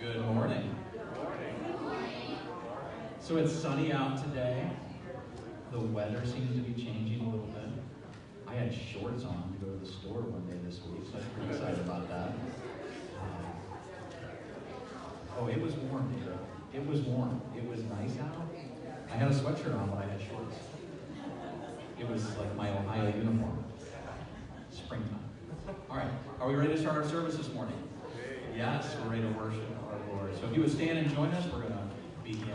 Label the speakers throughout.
Speaker 1: Good morning. So it's sunny out today. The weather seems to be changing a little bit. I had shorts on to go to the store one day this week, so I was pretty excited about that. Oh, it was warm, Dave. It was warm. It was nice out. I had a sweatshirt on, but I had shorts. It was like my Ohio uniform. Springtime. All right, are we ready to start our service this morning? Yes, we're ready to worship our Lord. So if you would stand and join us, we're going to begin.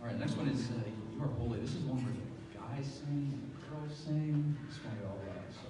Speaker 1: All right, next one is You Are Holy. This is one where the guys sing and the girls sing. This one we all love. So.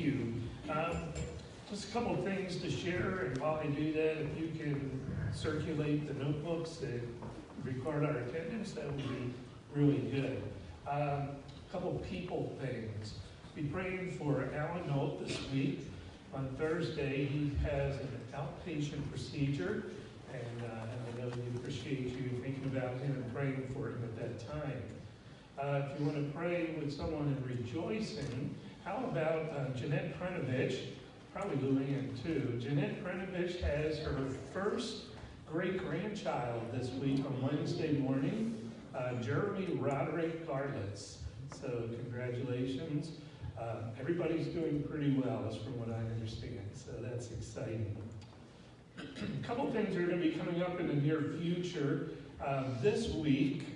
Speaker 2: you. Just a couple things to share, and while I do that, if you can circulate the notebooks that record our attendance, that would be really good. A couple people things. Be praying for Alan Nolt this week. On Thursday, he has an outpatient procedure, and I know we appreciate you thinking about him and praying for him at that time. If you want to pray with someone in rejoicing, how about Jeanette Krenovich, probably Luann too. Jeanette Krenovich has her first great-grandchild this week on Wednesday morning, Jeremy Roderick Garlitz. So congratulations. Everybody's doing pretty well, as from what I understand, so that's exciting. A couple things are going to be coming up in the near future. This week,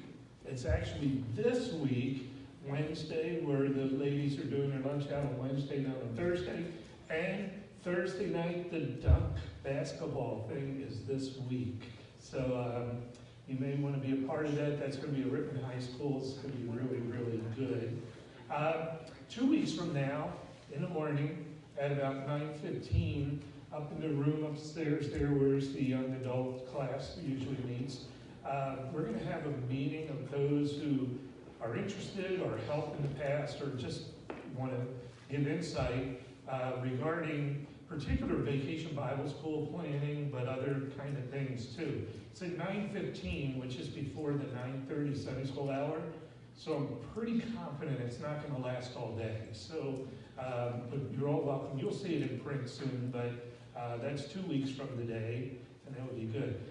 Speaker 2: it's actually this week, Wednesday, where the ladies are doing their lunch out on Wednesday, not on Thursday. And Thursday night, the dunk basketball thing is this week. So you may want to be a part of that. That's going to be at Rittman High School. It's going to be really, really good. 2 weeks from now, in the morning, at about 9:15, up in the room upstairs there, where's the young adult class usually meets, we're going to have a meeting of those who are interested or helped in the past or just want to give insight regarding particular vacation Bible school planning, but other kind of things too. It's at 9:15, which is before the 9:30 Sunday school hour. So I'm pretty confident it's not going to last all day. So but you're all welcome. You'll see it in print soon, but that's 2 weeks from today, and that would be good.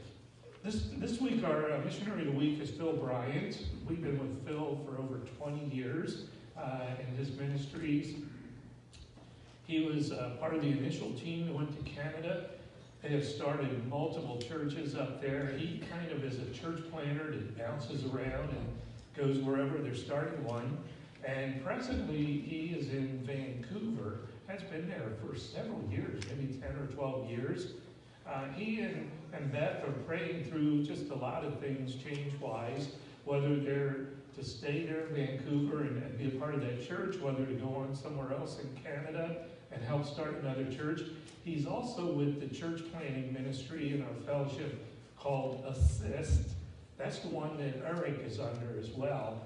Speaker 2: This week, our missionary of the week is Phil Bryant. We've been with Phil for over 20 years in his ministries. He was part of the initial team that went to Canada. They have started multiple churches up there. He kind of is a church planner that bounces around and goes wherever they're starting one. And presently, he is in Vancouver. Has been there for several years, maybe 10 or 12 years. He and Beth are praying through just a lot of things change-wise, whether they're to stay there in Vancouver and be a part of that church, whether to go on somewhere else in Canada and help start another church. He's also with the church planning ministry in our fellowship called Assist. That's the one that Eric is under as well.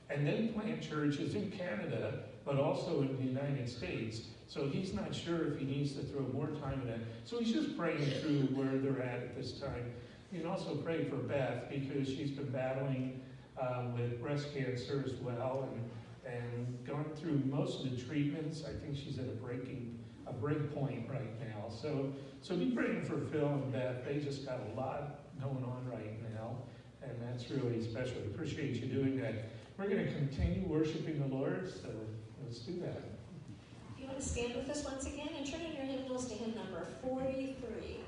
Speaker 2: And then plant churches in Canada, but also in the United States. So he's not sure if he needs to throw more time in that. So he's just praying through where they're at this time. You can also pray for Beth because she's been battling with breast cancer as well and going through most of the treatments. I think she's at a break point right now. So be praying for Phil and Beth. They just got a lot going on right now, and that's really special. I appreciate you doing that. We're going to continue worshiping the Lord, so let's do that.
Speaker 3: If you want to stand with us once again and turn in your hymnals to hymn number 43.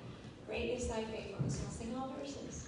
Speaker 3: Great is thy faithfulness. We'll sing all verses.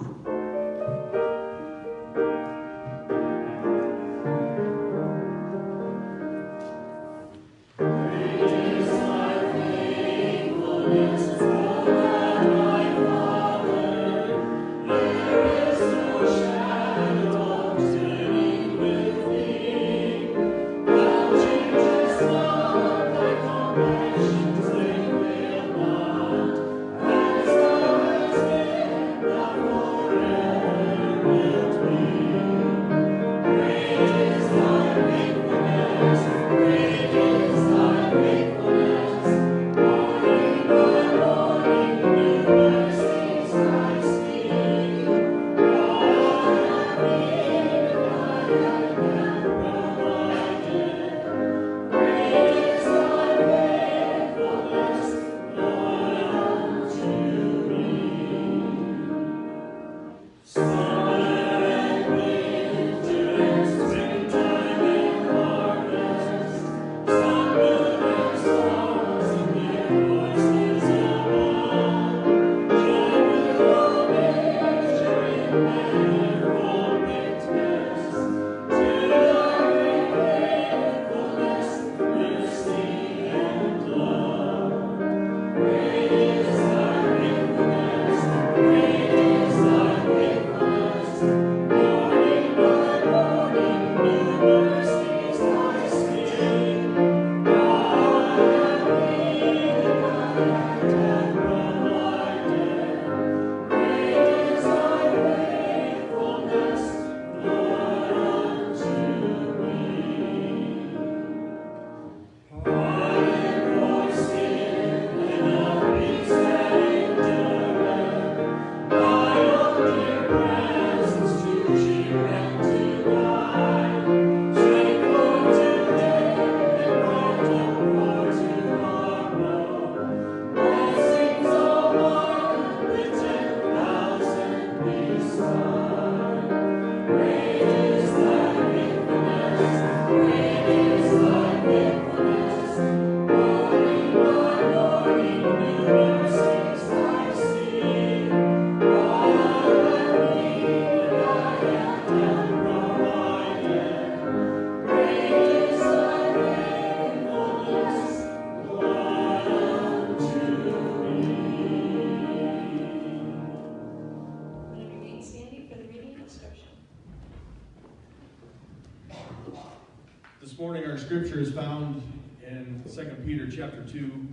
Speaker 4: scripture is found in 2 Peter chapter 2,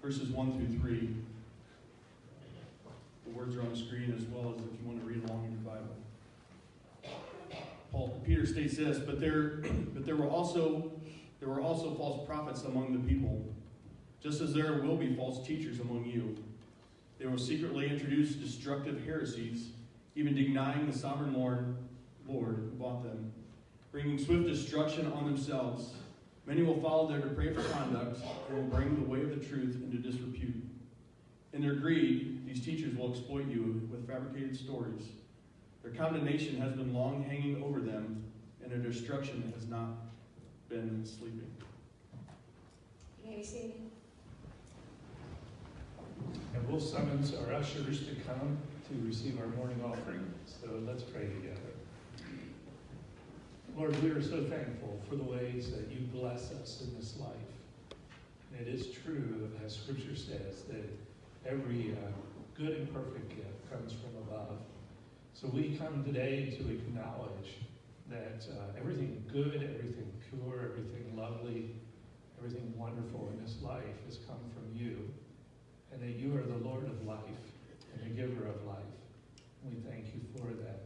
Speaker 4: verses 1 through 3. The words are on the screen as well as if you want to read along in your Bible. Peter states this, but there were also false prophets among the people, just as there will be false teachers among you. They will secretly introduce destructive heresies, even denying the sovereign Lord who bought them, bringing swift destruction on themselves. Many will follow their depraved conduct and will bring the way of the truth into disrepute. In their greed, these teachers will exploit you with fabricated stories. Their condemnation has been long hanging over them, and their destruction has not been sleeping.
Speaker 3: You may be seated.
Speaker 2: And we'll summons our ushers to come to receive our morning offering. So let's pray together. Lord, we are so thankful for the ways that you bless us in this life. And it is true, as Scripture says, that every good and perfect gift comes from above. So we come today to acknowledge that everything good, everything pure, everything lovely, everything wonderful in this life has come from you, and that you are the Lord of life and the giver of life. We thank you for that.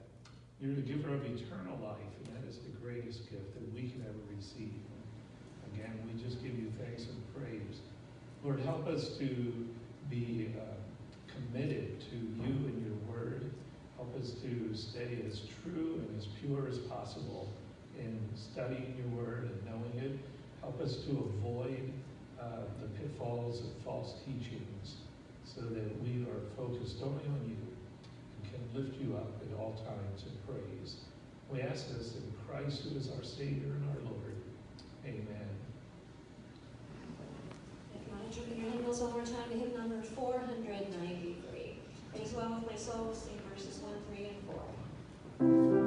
Speaker 2: You're the giver of eternal life, and that is the greatest gift that we can ever receive. Again, we just give you thanks and praise. Lord, help us to be committed to you and your word. Help us to stay as true and as pure as possible in studying your word and knowing it. Help us to avoid the pitfalls of false teachings so that we are focused only on you and can lift you up at all times in praise. We ask this in Christ, who is our Savior and our Lord. Amen.
Speaker 3: If you want to turn your hymnals one more time to hymn number 493. It is well with my soul, sing verses 1, 3, and 4.
Speaker 5: Thank you.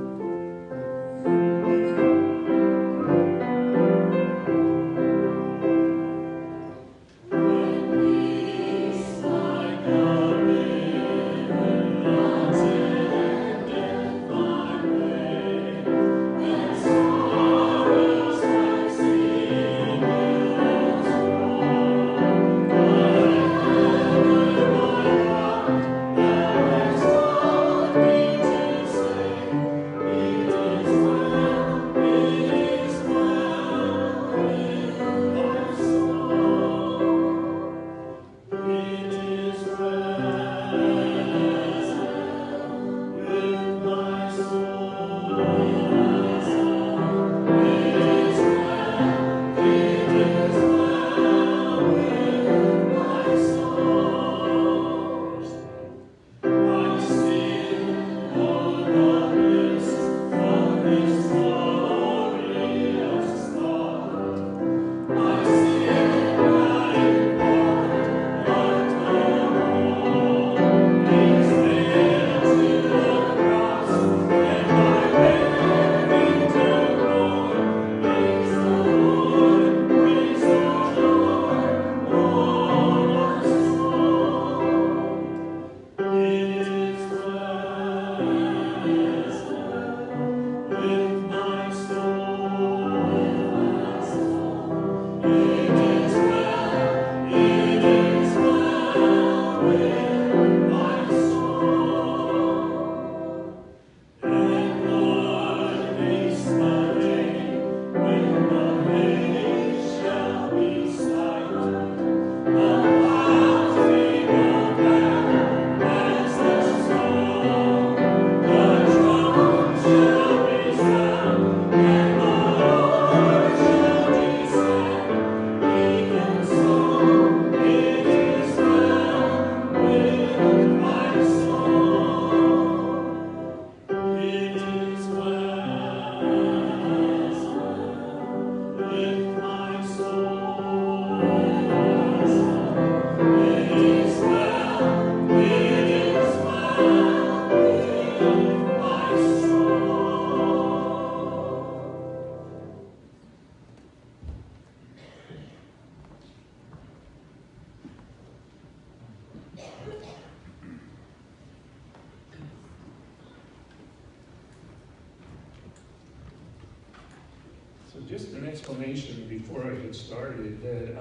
Speaker 2: explanation before I get started that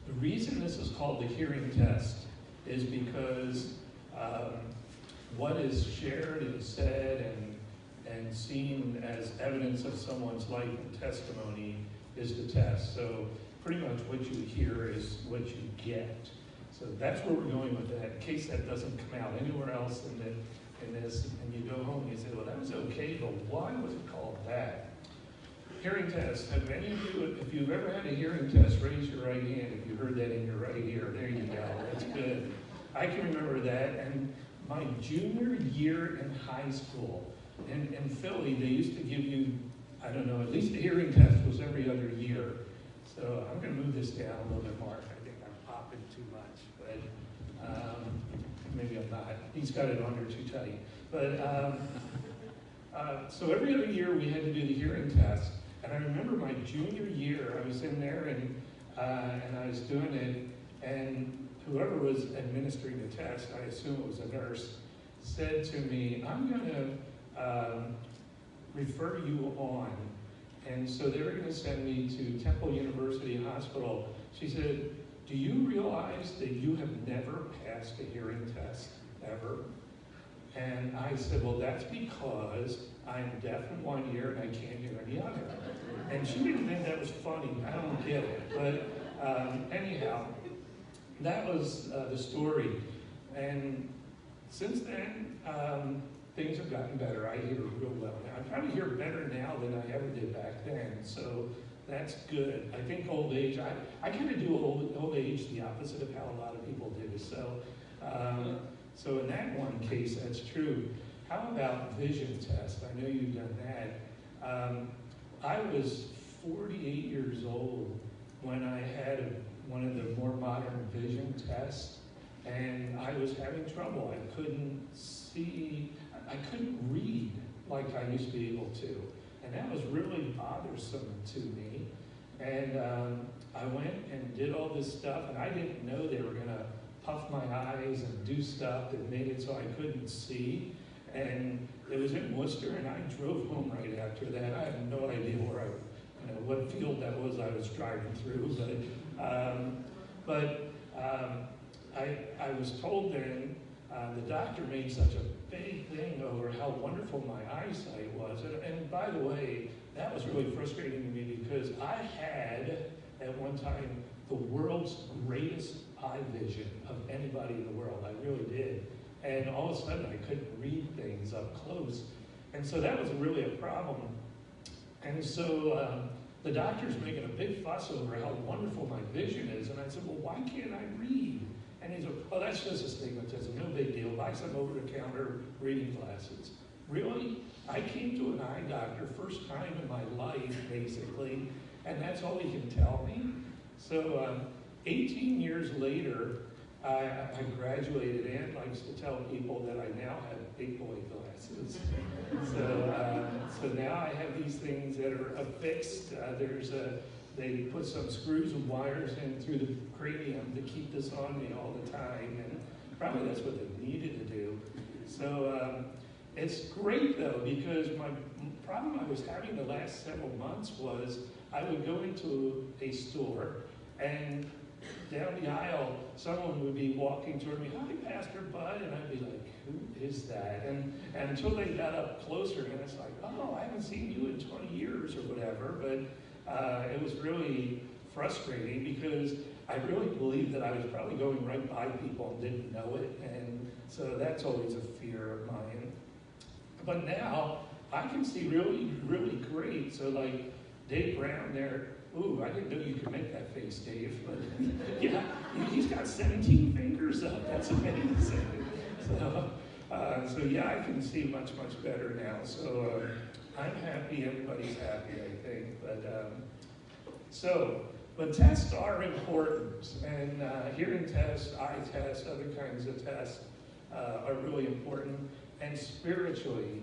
Speaker 2: the reason this is called the hearing test is because what is shared and said and seen as evidence of someone's life and testimony is the test. So pretty much what you hear is what you get. So that's where we're going with that, in case that doesn't come out anywhere else in this, and you go home and you say, well, that was okay, but why was it called that? Hearing test. Have any of you, if you've ever had a hearing test, raise your right hand if you heard that in your right ear. There you go. That's good. I can remember that. And my junior year in high school, in Philly, they used to give you, I don't know, at least the hearing test was every other year. So I'm going to move this down a little bit more. I think I'm popping too much, but maybe I'm not. He's got it under too tight. But so every other year we had to do the hearing test. And I remember my junior year, I was in there and I was doing it, and whoever was administering the test, I assume it was a nurse, said to me, I'm going to refer you on. And so they were going to send me to Temple University Hospital. She said, do you realize that you have never passed a hearing test, ever? And I said, well, that's because I'm deaf in one ear and I can't hear in the other. And she didn't think that was funny. I don't get it. But anyhow, that was the story. And since then, things have gotten better. I hear real well now. I probably hear better now than I ever did back then. So that's good. I think old age, I kind of do old age the opposite of how a lot of people do. So in that one case, that's true. How about vision test? I know you've done that. I was 48 years old when I had one of the more modern vision tests, and I was having trouble. I couldn't see, I couldn't read like I used to be able to, and that was really bothersome to me. And I went and did all this stuff, and I didn't know they were going to puff my eyes and do stuff that made it so I couldn't see. And it was in Worcester, and I drove home right after that. I had no idea where what field that was I was driving through, but I was told then, the doctor made such a big thing over how wonderful my eyesight was. And by the way, that was really frustrating to me because I had, at one time, the world's greatest eye vision of anybody in the world. I really did. And all of a sudden, I couldn't read things up close. And so that was really a problem. And so the doctor's making a big fuss over how wonderful my vision is. And I said, well, why can't I read? And he said, oh, that's just astigmatism, no big deal. Buy some over-the-counter reading glasses. Really? I came to an eye doctor, first time in my life, basically, and that's all he can tell me. So 18 years later, I graduated. Ann likes to tell people that I now have big boy glasses. So now I have these things that are affixed. They put some screws and wires in through the cranium to keep this on me all the time, and probably that's what they needed to do. So it's great though, because my problem I was having the last several months was I would go into a store, and down the aisle, someone would be walking toward me, hi, Pastor Bud, and I'd be like, who is that? And until they got up closer, and it's like, oh, I haven't seen you in 20 years or whatever, but it was really frustrating because I really believed that I was probably going right by people and didn't know it, and so that's always a fear of mine. But now, I can see really, really great, so like Dave Brown there, ooh, I didn't know you could make that face, Dave. But yeah, he's got 17 fingers up. That's amazing. So yeah, I can see much, much better now. So I'm happy. Everybody's happy, I think. But tests are important, and hearing tests, eye tests, other kinds of tests are really important. And spiritually,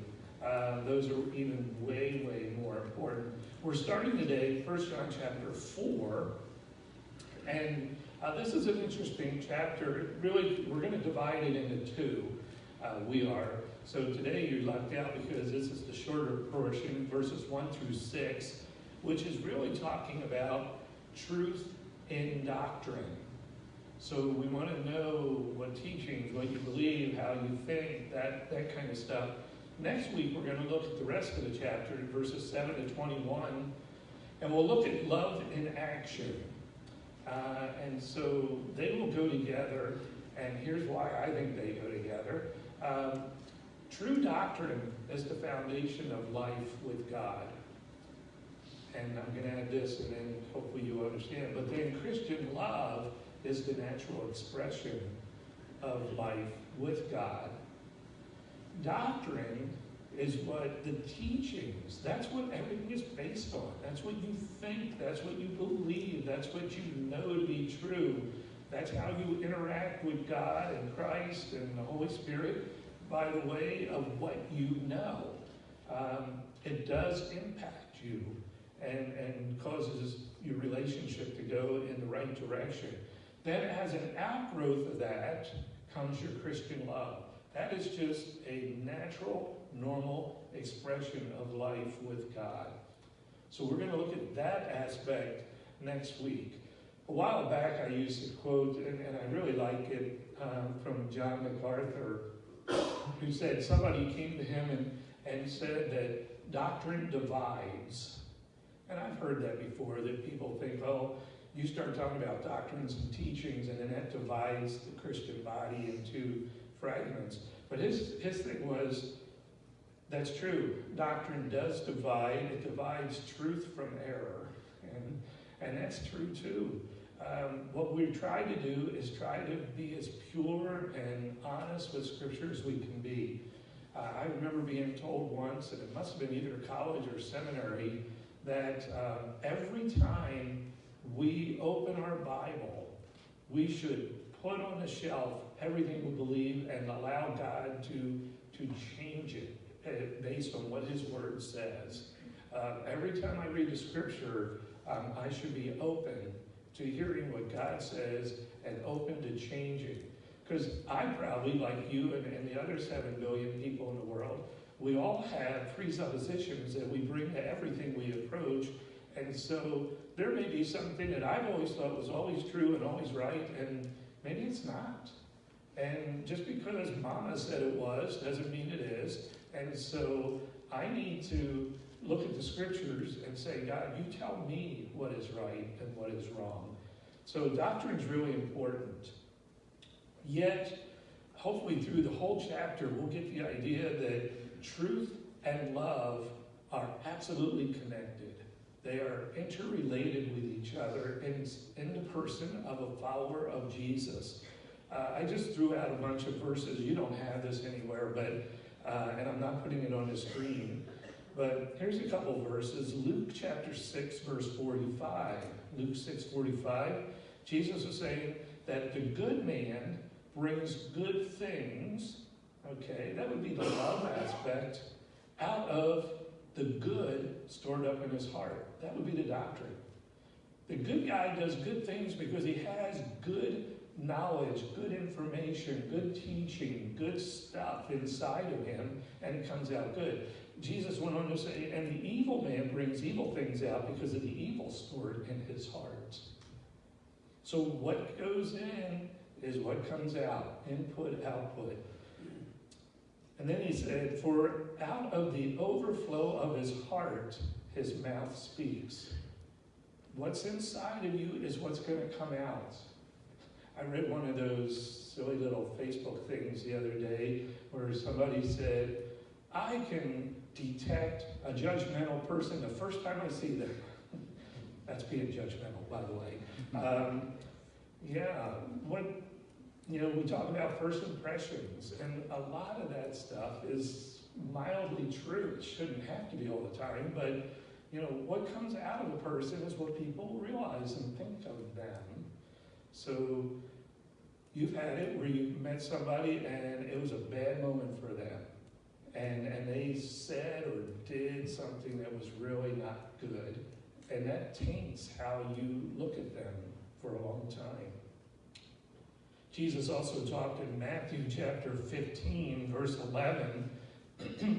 Speaker 2: those are even way, way more important. We're starting today, 1 John chapter 4, and this is an interesting chapter. Really, we're going to divide it into two. We are. So today you're left out because this is the shorter portion, verses 1 through 6. which is really talking about truth in doctrine. So we want to know what teachings, what you believe, how you think, that kind of stuff. Next week, we're going to look at the rest of the chapter, verses 7 to 21, and we'll look at love in action. And so they will go together, and here's why I think they go together. True doctrine is the foundation of life with God. And I'm going to add this, and then hopefully you understand. But then Christian love is the natural expression of life with God. Doctrine is what the teachings, that's what everything is based on. That's what you think, that's what you believe, that's what you know to be true. That's how you interact with God and Christ and the Holy Spirit, by the way of what you know. It does impact you and causes your relationship to go in the right direction. Then as an outgrowth of that comes your Christian love. That is just a natural, normal expression of life with God. So we're going to look at that aspect next week. A while back I used a quote, and I really like it, from John MacArthur, who said somebody came to him and said that doctrine divides. And I've heard that before, that people think, oh, you start talking about doctrines and teachings, and then that divides the Christian body into fragments. But his thing was, that's true. Doctrine does divide. It divides truth from error. And that's true too. What we try to do is try to be as pure and honest with Scripture as we can be. I remember being told once, and it must have been either college or seminary, that every time we open our Bible, we should put on the shelf everything we believe and allow God to change it based on what His Word says. Every time I read the Scripture, I should be open to hearing what God says and open to changing. Because I probably, like you and the other 7 billion people in the world, we all have presuppositions that we bring to everything we approach. And so there may be something that I've always thought was always true and always right, and maybe it's not. And just because Mama said it was doesn't mean it is. And so I need to look at the Scriptures and say, God, you tell me what is right and what is wrong. So doctrine is really important. Yet, hopefully through the whole chapter, we'll get the idea that truth and love are absolutely connected. They are interrelated with each other in the person of a follower of Jesus. I just threw out a bunch of verses. You don't have this anywhere, but and I'm not putting it on the screen. But here's a couple verses. Luke chapter 6, verse 45. Luke 6:45. Jesus is saying that the good man brings good things, okay, that would be the love aspect, out of the good stored up in his heart. That would be the doctrine. The good guy does good things because he has good knowledge, good information, good teaching, good stuff inside of him, and it comes out good. Jesus went on to say, and the evil man brings evil things out because of the evil stored in his heart. So what goes in is what comes out. Input, output. And then he said, for out of the overflow of his heart, his mouth speaks. What's inside of you is what's going to come out. I read one of those silly little Facebook things the other day where somebody said, I can detect a judgmental person the first time I see them. That's being judgmental, by the way. We talk about first impressions, and a lot of that stuff is mildly true. It shouldn't have to be all the time, but what comes out of a person is what people realize and think of them. So you've had it where you met somebody and it was a bad moment for them. And they said or did something that was really not good. And that taints how you look at them for a long time. Jesus also talked in Matthew chapter 15, verse 11,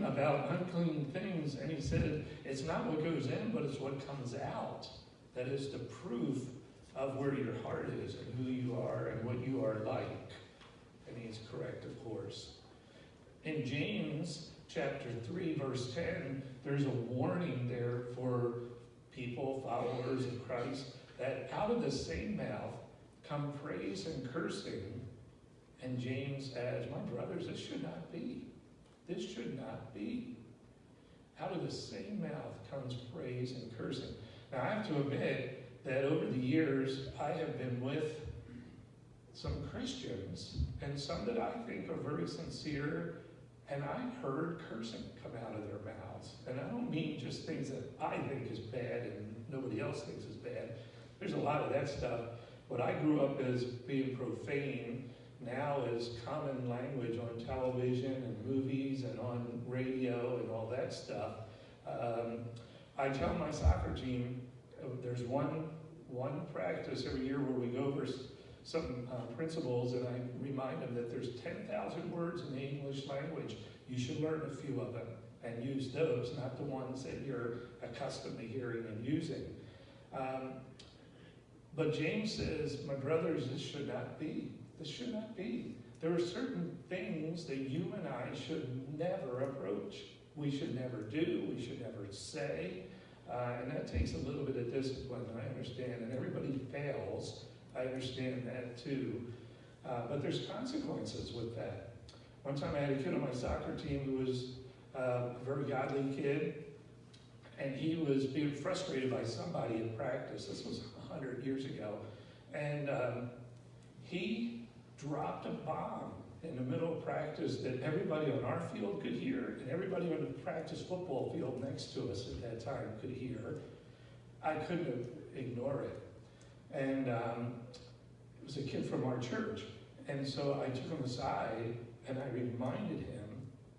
Speaker 2: about unclean things, and he said, it's not what goes in, but it's what comes out. That is the proof of where your heart is and who you are and what you are like. And he's correct, of course. In James chapter 3, verse 10, there's a warning there for people, followers of Christ, that out of the same mouth come praise and cursing. And James adds, my brothers, this should not be. This should not be. Out of the same mouth comes praise and cursing. Now, I have to admit that over the years, I have been with some Christians, and some that I think are very sincere, and I've heard cursing come out of their mouths. And I don't mean just things that I think is bad and nobody else thinks is bad. There's a lot of that stuff. What I grew up as being profane now is common language on television and movies and on radio and all that stuff. I tell my soccer team, there's one practice every year where we go over some principles, and I remind them that there's 10,000 words in the English language. You should learn a few of them and use those, not the ones that you're accustomed to hearing and using. But James says, my brothers, this should not be. This should not be. There are certain things that you and I should never approach. We should never do. We should never say. And that takes a little bit of discipline, I understand. And everybody fails. I understand that too. But there's consequences with that. One time I had a kid on my soccer team who was a very godly kid. And he was being frustrated by somebody in practice. This was 100 years ago. And he dropped a bomb in the middle of practice that everybody on our field could hear, and everybody on the practice football field next to us at that time could hear. I couldn't ignore it. And it was a kid from our church. And so I took him aside, and I reminded him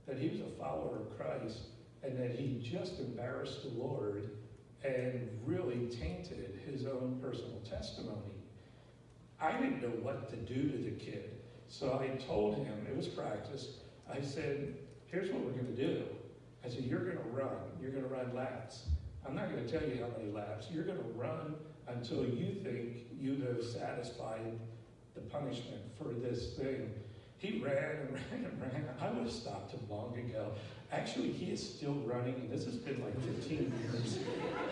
Speaker 2: that he was a follower of Christ, and that he just embarrassed the Lord and really tainted his own personal testimony. I didn't know what to do to the kid. So I told him, it was practice, I said, here's what we're going to do. I said, you're going to run. You're going to run laps. I'm not going to tell you how many laps. You're going to run until you think you have satisfied the punishment for this thing. He ran and ran and ran. I would have stopped him long ago. Actually, he is still running, and this has been like 15 years.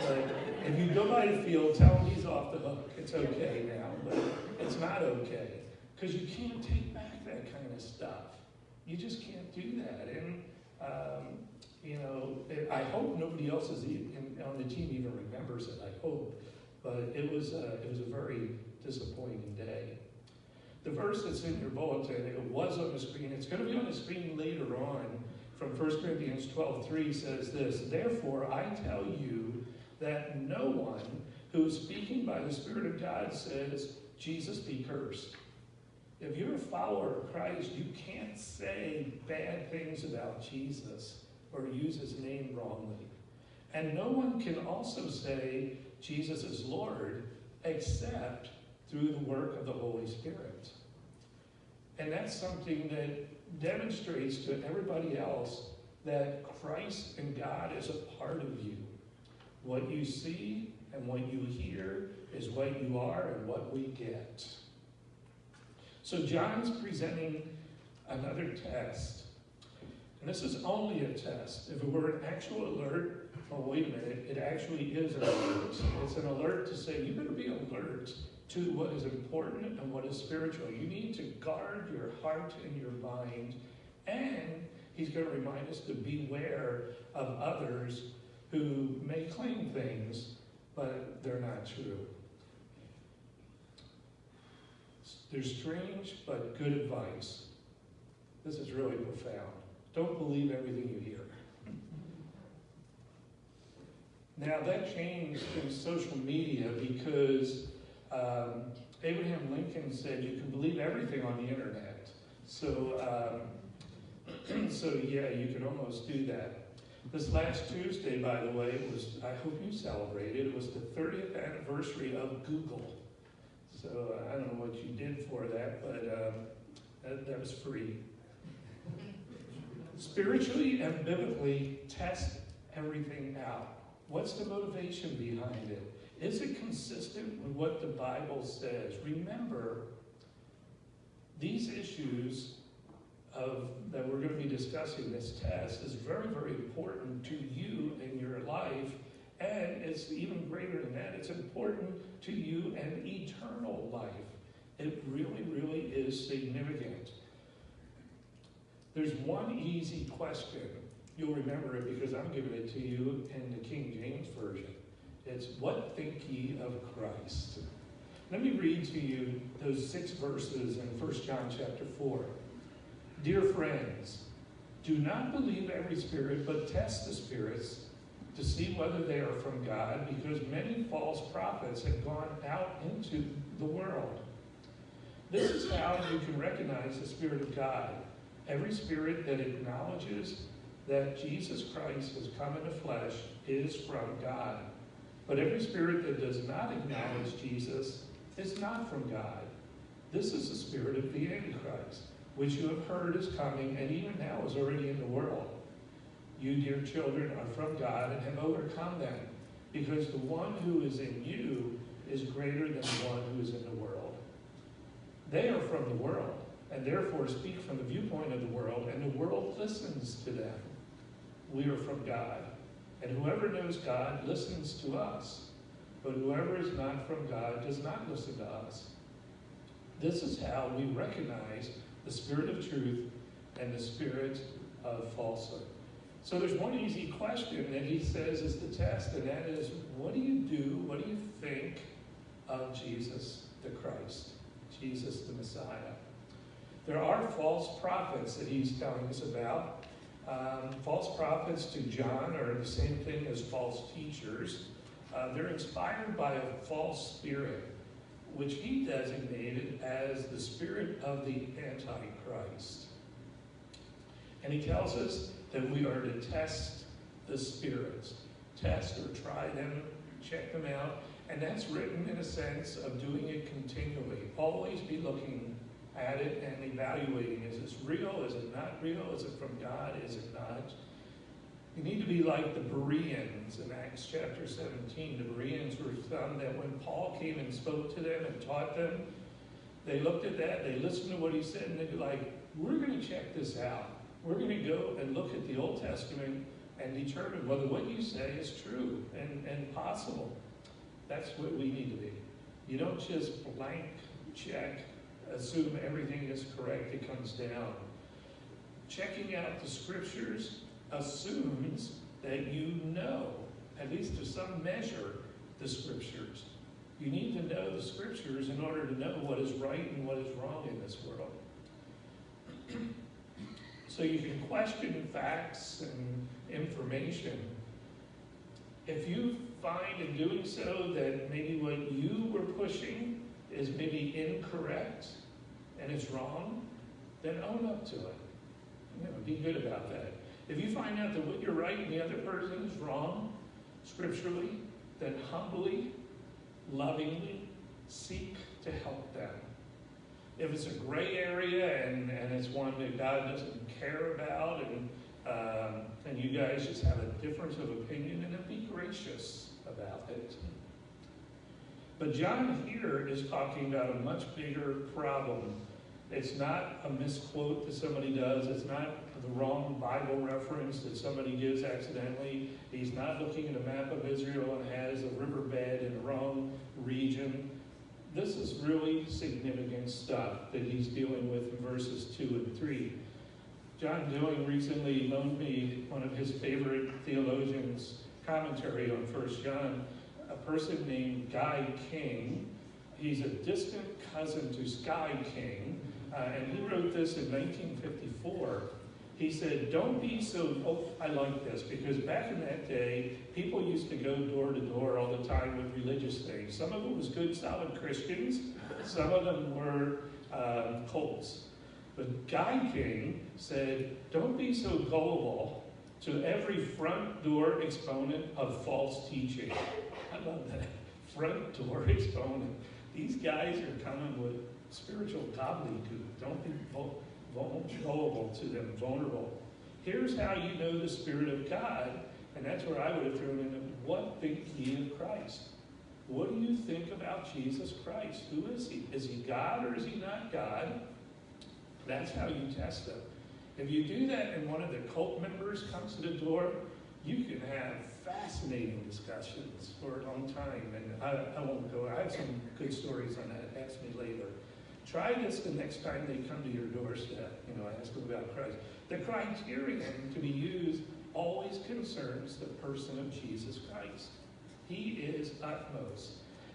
Speaker 2: But if you go by the field, tell him he's off the hook. It's okay now, but it's not okay. Because you can't take back that kind of stuff. You just can't do that. And, I hope nobody else is on the team even remembers it, I hope. But it was a very disappointing day. The verse that's in your bulletin, it was on the screen. It's going to be on the screen later on. From 1 Corinthians 12:3 says this, therefore I tell you that no one who is speaking by the Spirit of God says, Jesus be cursed. If you're a follower of Christ, you can't say bad things about Jesus or use his name wrongly. And no one can also say Jesus is Lord except through the work of the Holy Spirit. And that's something that demonstrates to everybody else that Christ and God is a part of you. What you see and what you hear is what you are and what we get. So John's presenting another test. And this is only a test. If it were an actual alert, oh, wait a minute, it actually is an alert. It's an alert to say, you better be alert to what is important and what is spiritual. You need to guard your heart and your mind. And he's going to remind us to beware of others who may claim things, but they're not true. There's strange but good advice. This is really profound. Don't believe everything you hear. Now that changed in social media because Abraham Lincoln said you can believe everything on the internet. So yeah, you can almost do that. This last Tuesday, by the way, I hope you celebrated, it was the 30th anniversary of Google. So I don't know what you did for that, but that was free. Spiritually and biblically, test everything out. What's the motivation behind it? Is it consistent with what the Bible says? Remember, these issues that we're going to be discussing this test is very, very important to you in your life, and it's even greater than that. It's important to you and eternal life. It really, really is significant. There's one easy question. You'll remember it because I'm giving it to you in the King James Version. It's, what think ye of Christ? Let me read to you those 6 verses in 1 John chapter 4. Dear friends, do not believe every spirit, but test the spirits to see whether they are from God, because many false prophets have gone out into the world. This is how you can recognize the Spirit of God. Every spirit that acknowledges that Jesus Christ has come in the flesh is from God. But every spirit that does not acknowledge Jesus is not from God. This is the spirit of the Antichrist, which you have heard is coming, and even now is already in the world. You, dear children, are from God and have overcome them, because the one who is in you is greater than the one who is in the world. They are from the world, and therefore speak from the viewpoint of the world, and the world listens to them. We are from God, and whoever knows God listens to us, but whoever is not from God does not listen to us. This is how we recognize the spirit of truth and the spirit of falsehood. So there's one easy question that he says is the test, and that is, what do you do, what do you think of Jesus the Christ, Jesus the Messiah? There are false prophets that he's telling us about. False prophets to John are the same thing as false teachers. They're inspired by a false spirit, which he designated as the spirit of the Antichrist. And he tells us that we are to test the spirits. Test or try them, check them out. And that's written in a sense of doing it continually. Always be looking at it and evaluating. Is this real? Is it not real? Is it from God? Is it not? You need to be like the Bereans in Acts chapter 17. The Bereans were some that when Paul came and spoke to them and taught them, they looked at that, they listened to what he said, and they'd be like, we're going to check this out. We're going to go and look at the Old Testament and determine whether what you say is true and possible. That's what we need to be. You don't just blank check, assume everything is correct, it comes down. Checking out the scriptures assumes that you know, at least to some measure, the scriptures. You need to know the scriptures in order to know what is right and what is wrong in this world. So you can question facts and information. If you find in doing so that maybe what you were pushing is maybe incorrect and it's wrong, then own up to it. Be good about that. If you find out that what you're right and the other person is wrong, scripturally, then humbly, lovingly seek to help them. If it's a gray area and it's one that God doesn't care about and you guys just have a difference of opinion, then be gracious about it. But John here is talking about a much bigger problem. It's not a misquote that somebody does. It's not the wrong Bible reference that somebody gives accidentally. He's not looking at a map of Israel and has a riverbed in the wrong region. This is really significant stuff that he's dealing with in verses 2 and 3. John Dillon recently loaned me one of his favorite theologians' commentary on 1 John, a person named Guy King. He's a distant cousin to Sky King, and he wrote this in 1954. He said, don't be so, I like this, because back in that day, people used to go door to door all the time with religious things. Some of it was good, solid Christians. Some of them were cults. But Guy King said, don't be so gullible to every front door exponent of false teaching. I love that. Front door exponent. These guys are coming with spiritual gobbledygook. Don't be gullible to them, vulnerable. Here's how you know the Spirit of God, and that's where I would have thrown in, what think ye of Christ? What do you think about Jesus Christ? Who is he? Is he God or is he not God? That's how you test him. If you do that and one of the cult members comes to the door, you can have fascinating discussions for a long time. And I won't go, I have some good stories on that. Ask me later. Try this the next time they come to your doorstep. Ask them about Christ. The criterion to be used always concerns the person of Jesus Christ. He is utmost.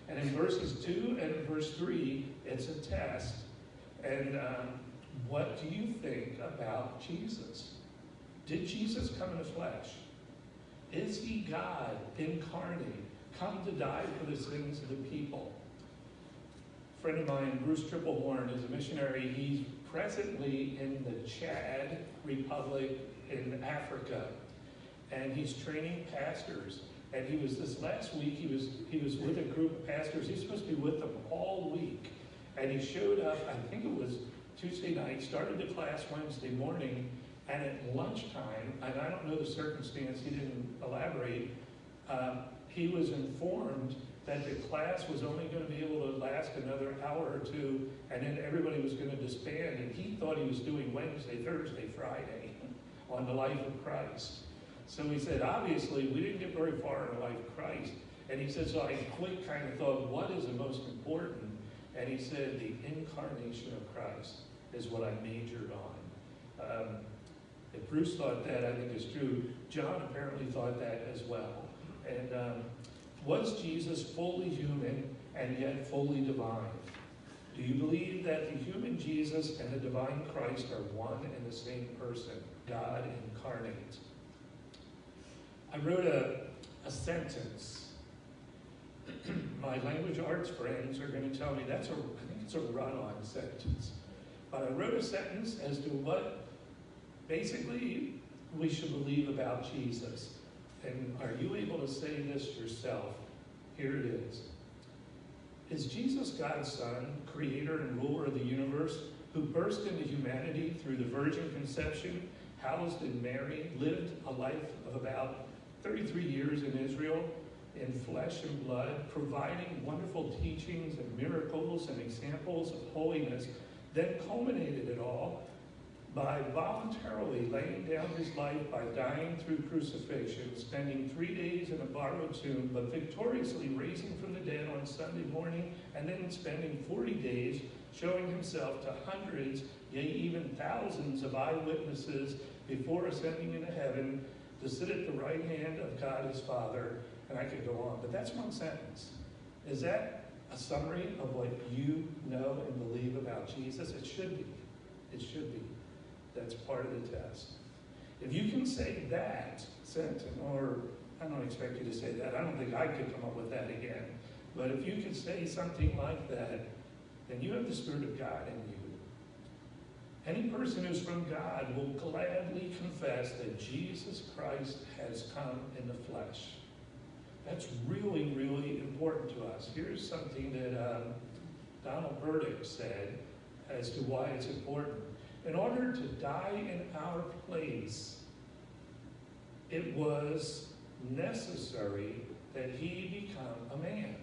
Speaker 2: And in verses 2 and verse 3, it's a test. And what do you think about Jesus? Did Jesus come in the flesh? Is he God incarnate, come to die for the sins of the people? A friend of mine, Bruce Tripplehorn, is a missionary. He's presently in the Chad Republic in Africa, and he's training pastors. And he was this last week. He was with a group of pastors. He's supposed to be with them all week, and he showed up. I think it was Tuesday night. Started the class Wednesday morning, and at lunchtime, and I don't know the circumstance. He didn't elaborate. He was informed that the class was only going to be able to last another hour or two, and then everybody was going to disband, and he thought he was doing Wednesday, Thursday, Friday on the life of Christ. So he said, obviously, we didn't get very far in the life of Christ. And he said, so I quick kind of thought, what is the most important? And he said, the incarnation of Christ is what I majored on. If Bruce thought that, I think it's true. John apparently thought that as well. And was Jesus fully human and yet fully divine? Do you believe that the human Jesus and the divine Christ are one and the same person, God incarnate? I wrote a sentence. My language arts friends are going to tell me I think it's a run-on sentence. But I wrote a sentence as to what basically we should believe about Jesus. And are you able to say this yourself? Here it is. Is Jesus God's Son, creator and ruler of the universe, who burst into humanity through the virgin conception, housed in Mary, lived a life of about 33 years in Israel, in flesh and blood, providing wonderful teachings and miracles and examples of holiness, then culminated it all by voluntarily laying down his life by dying through crucifixion, spending 3 days in a borrowed tomb, but victoriously raising from the dead on Sunday morning, and then spending 40 days showing himself to hundreds, yea, even thousands of eyewitnesses before ascending into heaven to sit at the right hand of God his Father. And I could go on, but that's one sentence. Is that a summary of what you know and believe about Jesus? It should be. It should be. That's part of the test. If you can say that sentence, or I don't expect you to say that. I don't think I could come up with that again. But if you could say something like that, then you have the Spirit of God in you. Any person who's from God will gladly confess that Jesus Christ has come in the flesh. That's really, really important to us. Here's something that Donald Burdick said as to why it's important. In order to die in our place, it was necessary that he become a man.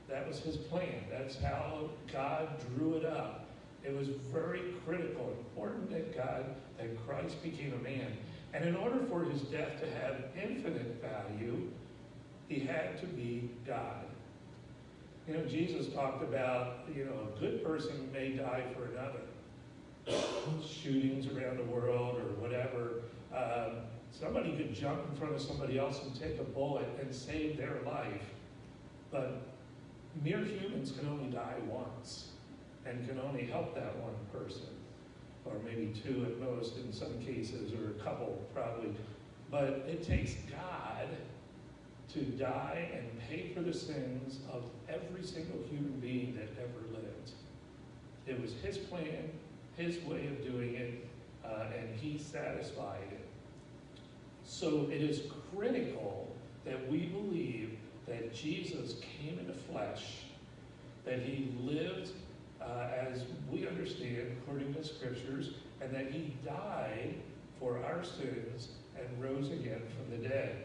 Speaker 2: That was his plan. That's how God drew it up. It was very critical, important that Christ became a man. And in order for his death to have infinite value, he had to be God. Jesus talked about, a good person may die for another. Shootings around the world or whatever. Somebody could jump in front of somebody else and take a bullet and save their life. But mere humans can only die once and can only help that one person. Or maybe two at most in some cases, or a couple probably. But it takes God to die and pay for the sins of every single human being that ever lived. It was his plan, his way of doing it, and he satisfied it. So it is critical that we believe that Jesus came in the flesh, that he lived as we understand according to scriptures, and that he died for our sins and rose again from the dead.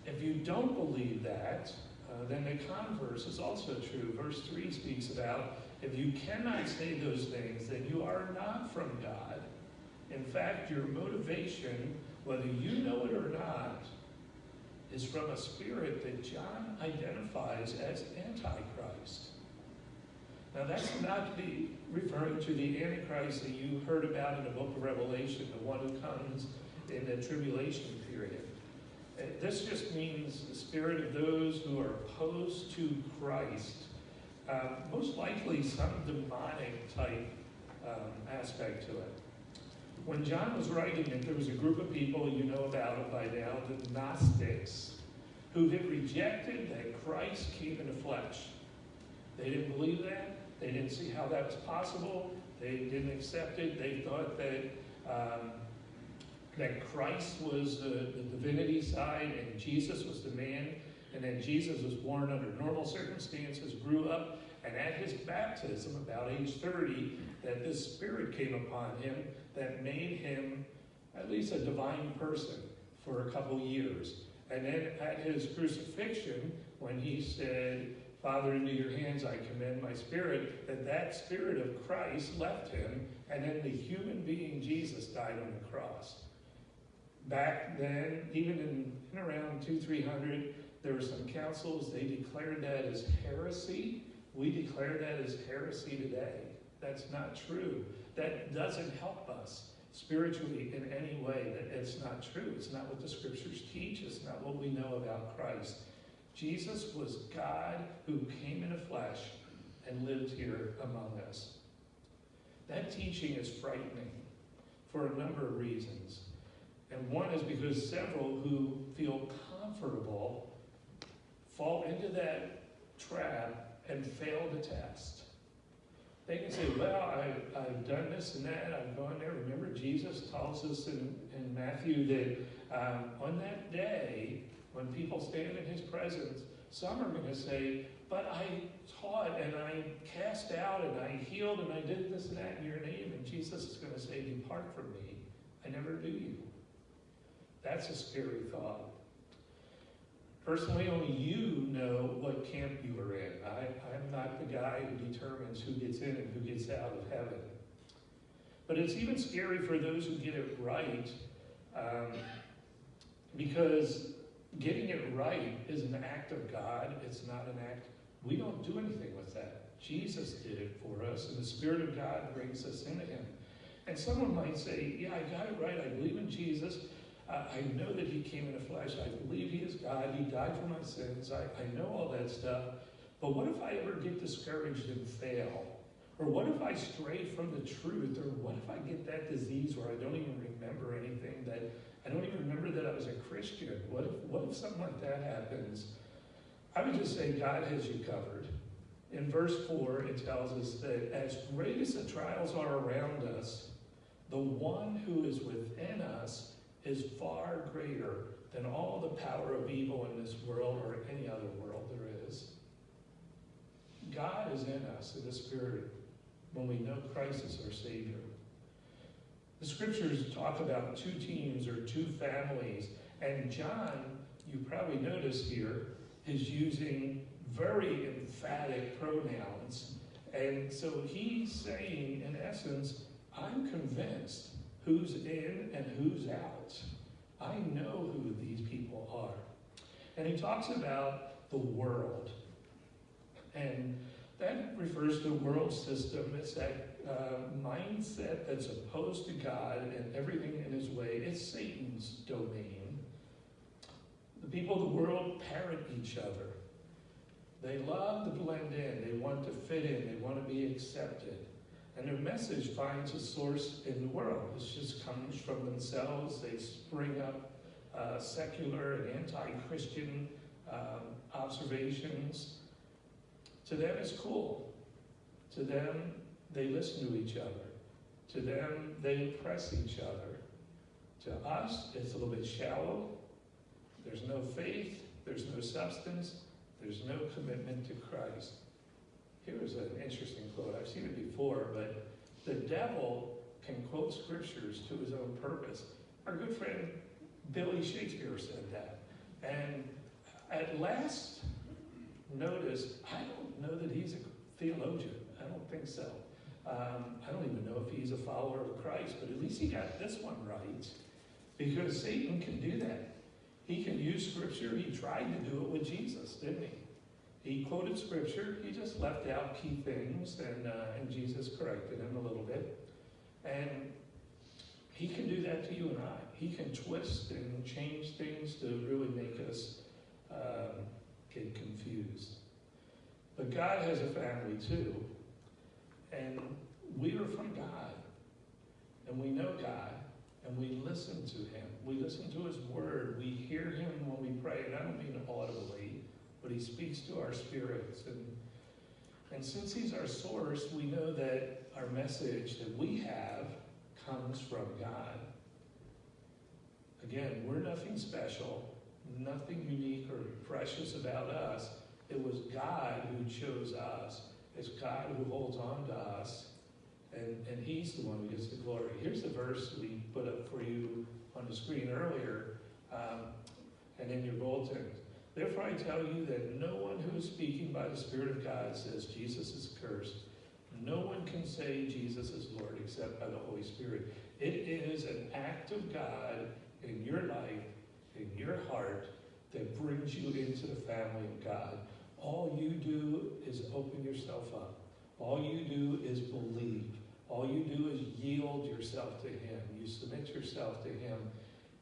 Speaker 2: If you don't believe that, then the converse is also true. Verse 3 speaks about if you cannot say those things, then you are not from God. In fact, your motivation, whether you know it or not, is from a spirit that John identifies as Antichrist. Now, that's not to be referring to the Antichrist that you heard about in the book of Revelation, the one who comes in the tribulation period. This just means the spirit of those who are opposed to Christ, most likely some demonic type aspect to it. When John was writing it, there was a group of people, you know about it by now, the Gnostics, who had rejected that Christ came in the flesh. They didn't believe that. They didn't see how that was possible. They didn't accept it. They thought that Christ was the divinity side and Jesus was the man, and then Jesus was born under normal circumstances, grew up, and at his baptism, about age 30, that this spirit came upon him that made him at least a divine person for a couple years. And then at his crucifixion, when he said, Father, into your hands I commend my spirit, that spirit of Christ left him, and then the human being Jesus died on the cross. Back then, even in around 200-300, there were some councils, they declared that as heresy. We declare that as heresy today. That's not true. That doesn't help us spiritually in any way. That it's not true. It's not what the scriptures teach. It's not what we know about Christ. Jesus was God who came in the flesh and lived here among us. That teaching is frightening for a number of reasons. And one is because several who feel comfortable fall into that trap and fail the test. They can say, well, I've done this and that, I've gone there. Remember, Jesus tells us in Matthew that on that day, when people stand in his presence, some are going to say, but I taught and I cast out and I healed and I did this and that in your name. And Jesus is going to say, depart from me, I never knew you. That's a scary thought. Personally, only you know what camp you are in. I'm not the guy who determines who gets in and who gets out of heaven. But it's even scary for those who get it right, because getting it right is an act of God. It's not an act. We don't do anything with that. Jesus did it for us, and the Spirit of God brings us into him. And someone might say, yeah, I got it right. I believe in Jesus. I know that he came in the flesh. I believe he is God. He died for my sins. I know all that stuff. But what if I ever get discouraged and fail? Or what if I stray from the truth? Or what if I get that disease where I don't even remember anything, that I don't even remember that I was a Christian? What if something like that happens? I would just say God has you covered. In verse 4, it tells us that as great as the trials are around us, the one who is within us is far greater than all the power of evil in this world or any other world there is. God is in us, in the Spirit, when we know Christ is our Savior. The scriptures talk about two teams or two families, and John, you probably noticed here, is using very emphatic pronouns. And so he's saying, in essence, I'm convinced who's in and who's out. I know who these people are. And he talks about the world. And that refers to the world system. It's that mindset that's opposed to God and everything in his way. It's Satan's domain. The people of the world parrot each other. They love to blend in. They want to fit in. They want to be accepted. And their message finds a source in the world. It just comes from themselves. They spring up secular and anti-Christian observations. To them, it's cool. To them, they listen to each other. To them, they impress each other. To us, it's a little bit shallow. There's no faith. There's no substance. There's no commitment to Christ. Here's an interesting quote. I've seen it before, but the devil can quote scriptures to his own purpose. Our good friend Billy Shakespeare said that. And at last notice, I don't know that he's a theologian. I don't think so. I don't even know if he's a follower of Christ, but at least he got this one right. Because Satan can do that. He can use scripture. He tried to do it with Jesus, didn't he? He quoted scripture. He just left out key things, and Jesus corrected him a little bit. And he can do that to you and I. He can twist and change things to really make us get confused. But God has a family too. And we are from God. And we know God. And we listen to him. We listen to his word. We hear him when we pray. And I don't mean audibly, but he speaks to our spirits. And since he's our source, we know that our message that we have comes from God. Again, we're nothing special, nothing unique or precious about us. It was God who chose us. It's God who holds on to us. And he's the one who gets the glory. Here's the verse we put up for you on the screen earlier and in your bulletin. Therefore I tell you that no one who is speaking by the Spirit of God says Jesus is cursed. No one can say Jesus is Lord except by the Holy Spirit. It is an act of God in your life, in your heart, that brings you into the family of God. All you do is open yourself up. All you do is believe. All you do is yield yourself to him. You submit yourself to him.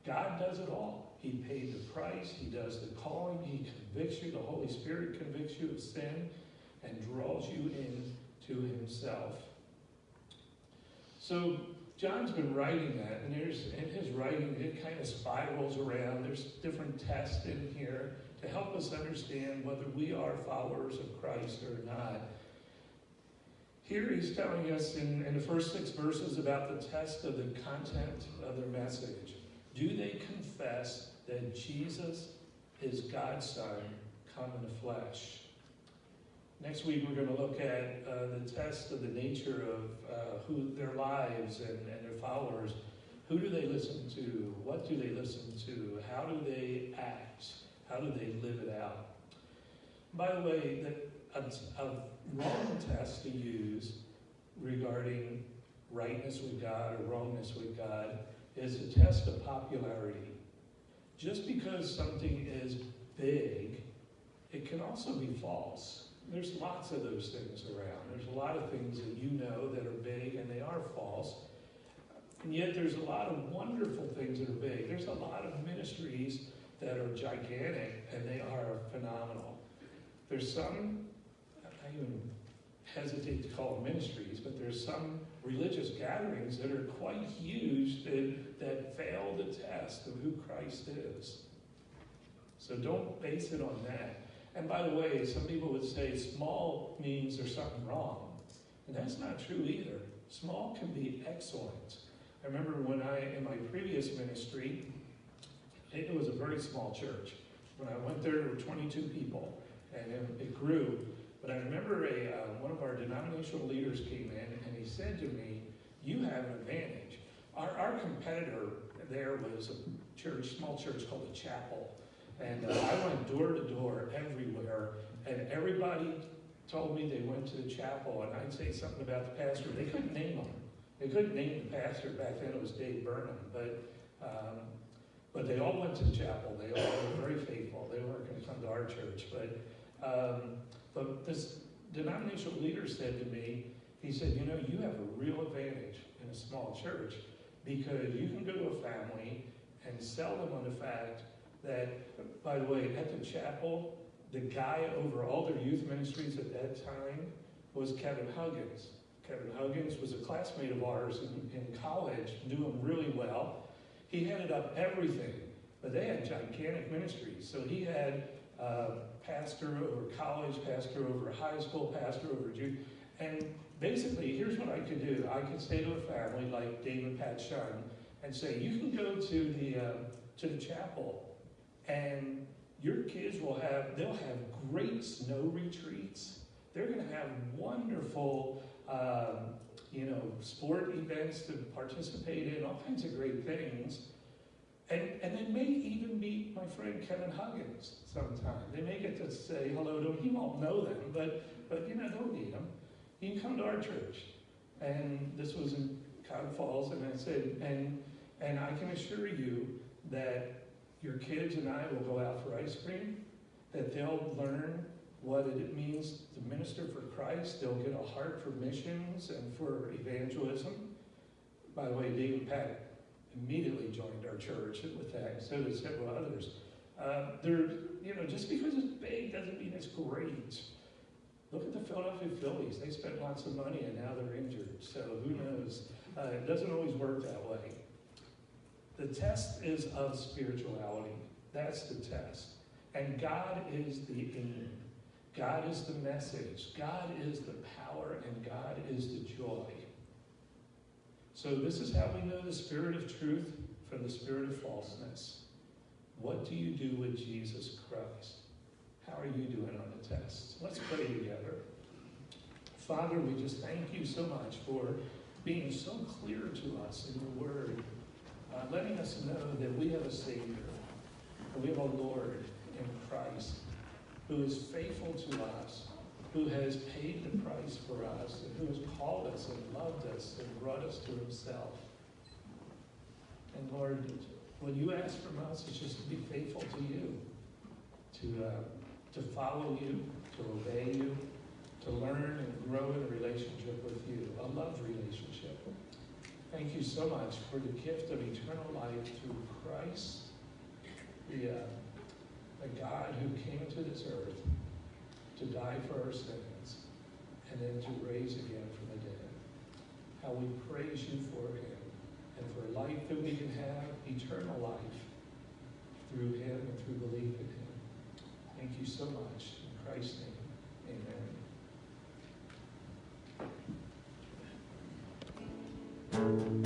Speaker 2: God does it all. He paid the price. He does the calling. He convicts you. The Holy Spirit convicts you of sin and draws you into himself. So John's been writing that, and in his writing, it kind of spirals around. There's different tests in here to help us understand whether we are followers of Christ or not. Here he's telling us in the first 6 verses about the test of the content of their message. Do they confess that Jesus is God's Son come in the flesh? Next week we're going to look at the test of the nature of who their lives and their followers. Who do they listen to? What do they listen to? How do they act? How do they live it out? By the way, a wrong test to use regarding rightness with God or wrongness with God is a test of popularity. Just because something is big, it can also be false. There's lots of those things around. There's a lot of things that you know that are big and they are false. And yet there's a lot of wonderful things that are big. There's a lot of ministries that are gigantic and they are phenomenal. There's some, I even hesitate to call them ministries, but there's some religious gatherings that are quite huge that fail the test of who Christ is. So don't base it on that. And by the way, some people would say small means there's something wrong. And that's not true either. Small can be excellent. I remember when in my previous ministry, it was a very small church. When I went there were 22 people, and it grew. But I remember one of our denominational leaders came in, and he said to me, you have an advantage. Our competitor there was a church, small church called the Chapel. And I went door to door everywhere, and everybody told me they went to the chapel, and I'd say something about the pastor. They couldn't name him. They couldn't name the pastor. Back then it was Dave Burnham, but they all went to the chapel. They all were very faithful. They weren't going to come to our church. But this denominational leader said to me, he said, you know, you have a real advantage in a small church because you can go to a family and sell them on the fact that, by the way, at the chapel, the guy over all their youth ministries at that time was Kevin Huggins. Kevin Huggins was a classmate of ours in college, knew him really well. He headed up everything, but they had gigantic ministries. So he had pastor over college, pastor over high school, pastor over Jew. And basically, here's what I could do. I could say to a family like Dave and Pat Shun and say, you can go to the chapel and your kids they'll have great snow retreats. They're going to have wonderful sport events to participate in, all kinds of great things. And they may even meet my friend Kevin Huggins sometime. They may get to say hello to him. He won't know them, but they'll meet him. You can come to our church. And this was in Cotton Falls, and I said, and I can assure you that your kids and I will go out for ice cream, that they'll learn what it means to minister for Christ. They'll get a heart for missions and for evangelism. By the way, Dave and Pat immediately joined our church with that, so did several others. Just because it's big doesn't mean it's great. Look at the Philadelphia Phillies. They spent lots of money and now they're injured, so who knows? It doesn't always work that way. The test is of spirituality. That's the test. And God is the aim. God is the message. God is the power, and God is the joy. So this is how we know the spirit of truth from the spirit of falseness. What do you do with Jesus Christ? How are you doing on the test? Let's pray together. Father, we just thank you so much for being so clear to us in your word, letting us know that we have a Savior, that we have a Lord in Christ who is faithful to us, who has paid the price for us, and who has called us and loved us and brought us to himself. And Lord, what you ask from us is just to be faithful to you, to follow you, to obey you, to learn and grow in a relationship with you, a love relationship. Thank you so much for the gift of eternal life through Christ, the God who came to this earth to die for our sins and then to raise again from the dead. How we praise you for him and for life that we can have, eternal life, through him and through belief in him. Thank you so much. In Christ's name, amen.